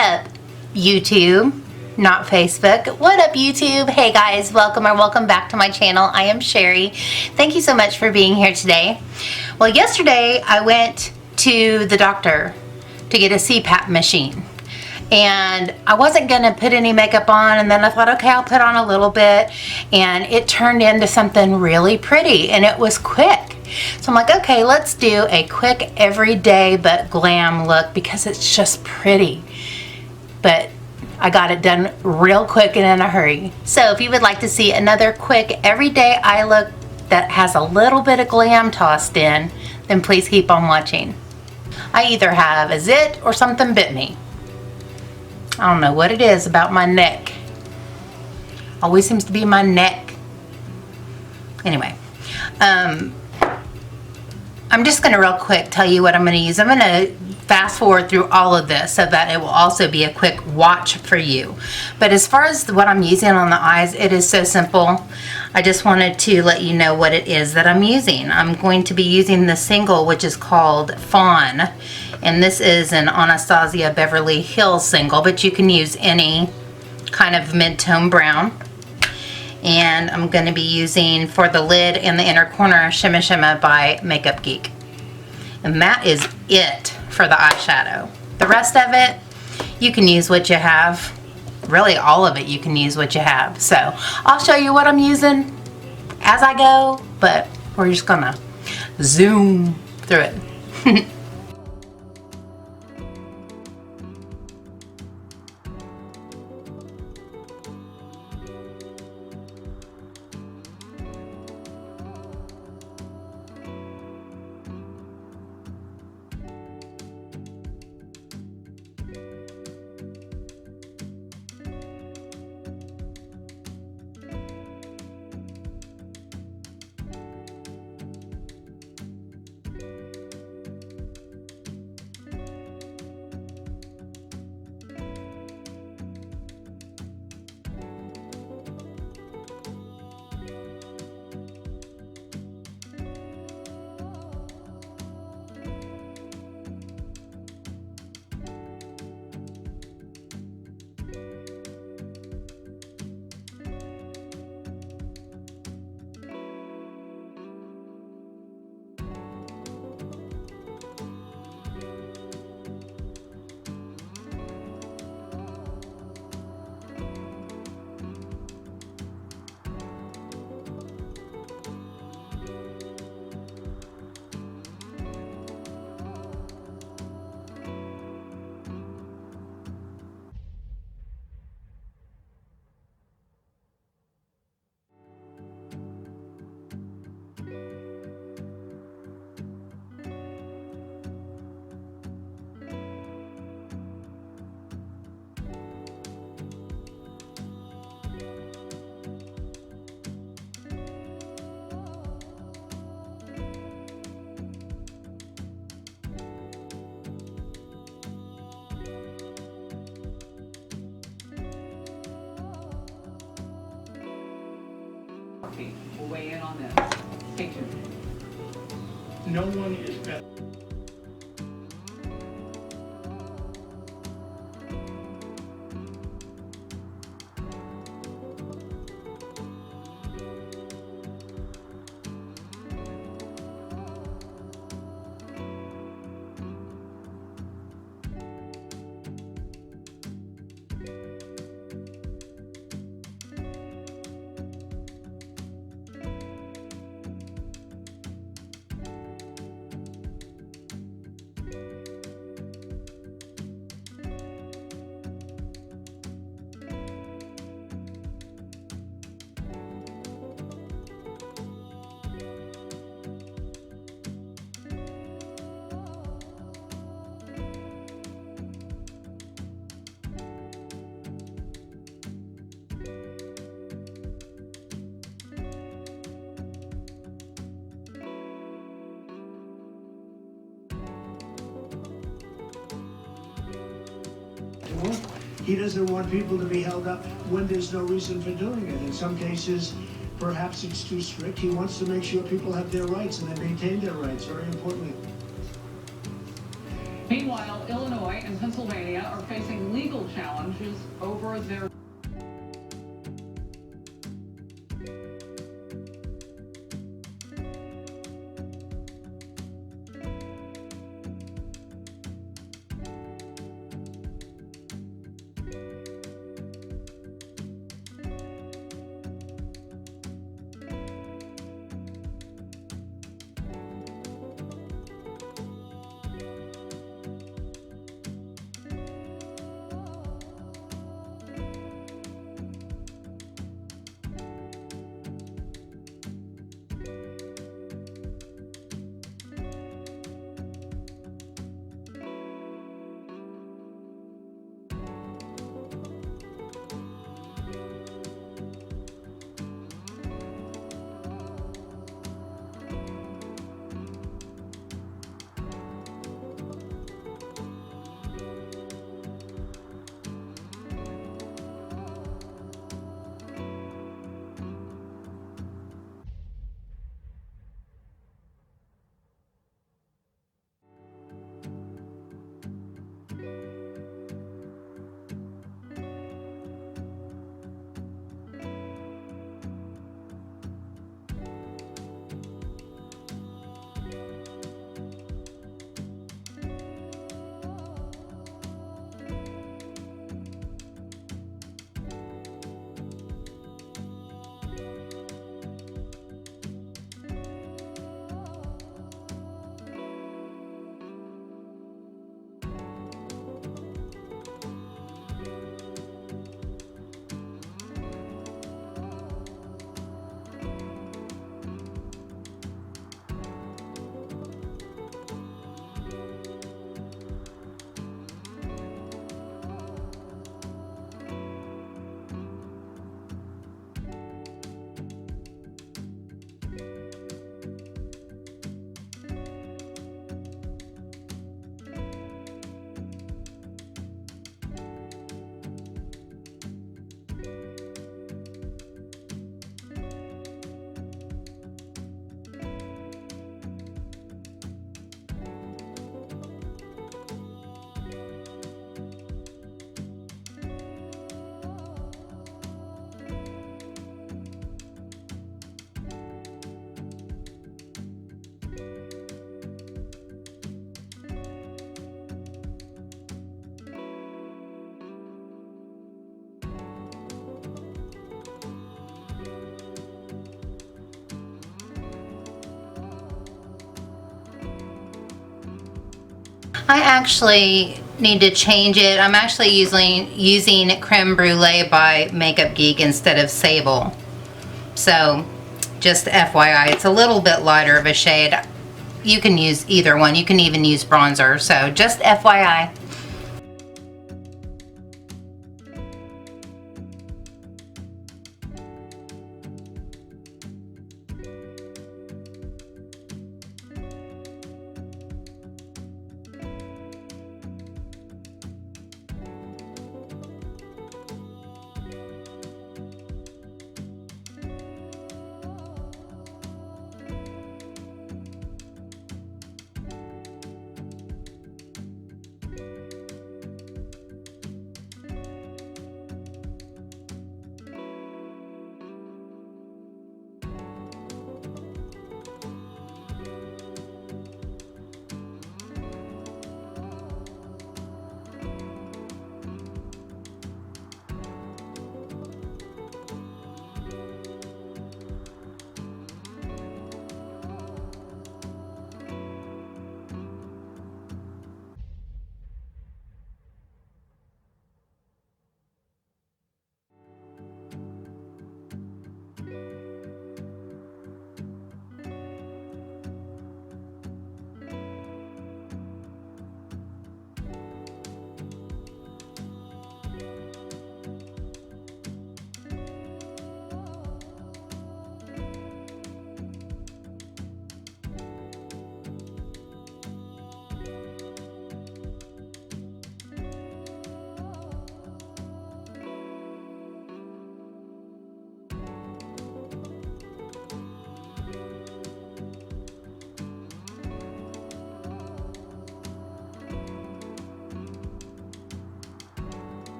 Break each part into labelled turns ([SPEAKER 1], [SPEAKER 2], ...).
[SPEAKER 1] up, YouTube? Not Facebook. What up, YouTube? Hey guys, welcome back to my channel. I am Sherry. Thank you so much for being here today. Well, yesterday I went to the doctor to get a CPAP machine. And I wasn't gonna put any makeup on, and then I thought, okay, I'll put on a little bit, and it turned into something really pretty, and it was quick. So I'm like, okay, let's do a quick everyday but glam look because it's just pretty. But I got it done real quick and in a hurry. So if you would like to see another quick everyday eye look that has a little bit of glam tossed in, then please keep on watching. I either have a zit or something bit me. I don't know what it is about my neck. Always seems to be my neck. Anyway, I'm just going to real quick tell you what I'm going to use. I'm going to fast forward through all of this so that it will also be a quick watch for you. But as far as what I'm using on the eyes, it is so simple. I just wanted to let you know what it is that I'm using. I'm going to be using the single, which is called Fawn. And this is an Anastasia Beverly Hills single, but you can use any kind of mid-tone brown. And I'm going to be using, for the lid and the inner corner, Shimma Shimma by Makeup Geek. And that is it for the eyeshadow. The rest of it, you can use what you have. Really, all of it, you can use what you have. So I'll show you what I'm using as I go, but we're just going to zoom through it.
[SPEAKER 2] We'll weigh in on this. Stay tuned.
[SPEAKER 3] No one is better. He doesn't want people to be held up when there's no reason for doing it. In some cases, perhaps it's too strict. He wants to make sure people have their rights and they maintain their rights, very importantly.
[SPEAKER 2] Meanwhile, Illinois and Pennsylvania are facing legal challenges over their
[SPEAKER 1] I actually need to change it. I'm actually using Creme Brulee by Makeup Geek instead of Sable. So just FYI, it's a little bit lighter of a shade. You can use either one. You can even use bronzer. So just FYI.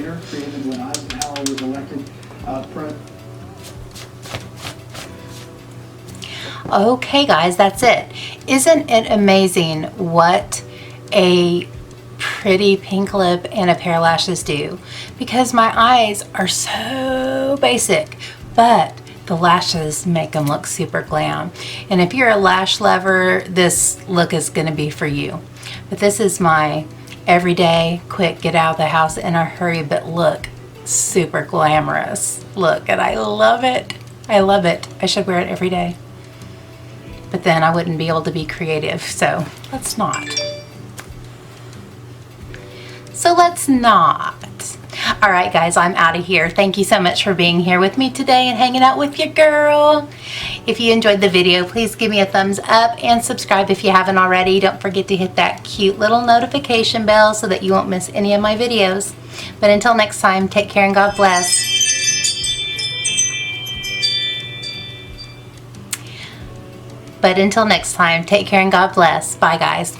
[SPEAKER 3] later, created when Eisenhower was elected president.
[SPEAKER 1] Okay guys, that's it. Isn't it amazing what a pretty pink lip and a pair of lashes do? Because my eyes are so basic, but the lashes make them look super glam. And if you're a lash lover, this look is going to be for you. But this is my everyday, quick, get out of the house in a hurry, but look super glamorous look, and I love it. I love it. I should wear it every day. But then I wouldn't be able to be creative, so let's not. So let's not. All right, guys, I'm out of here. Thank you so much for being here with me today and hanging out with your girl. If you enjoyed the video, please give me a thumbs up and subscribe if you haven't already. Don't forget to hit that cute little notification bell so that you won't miss any of my videos. But until next time, take care and God bless. But until next time, take care and God bless. Bye, guys.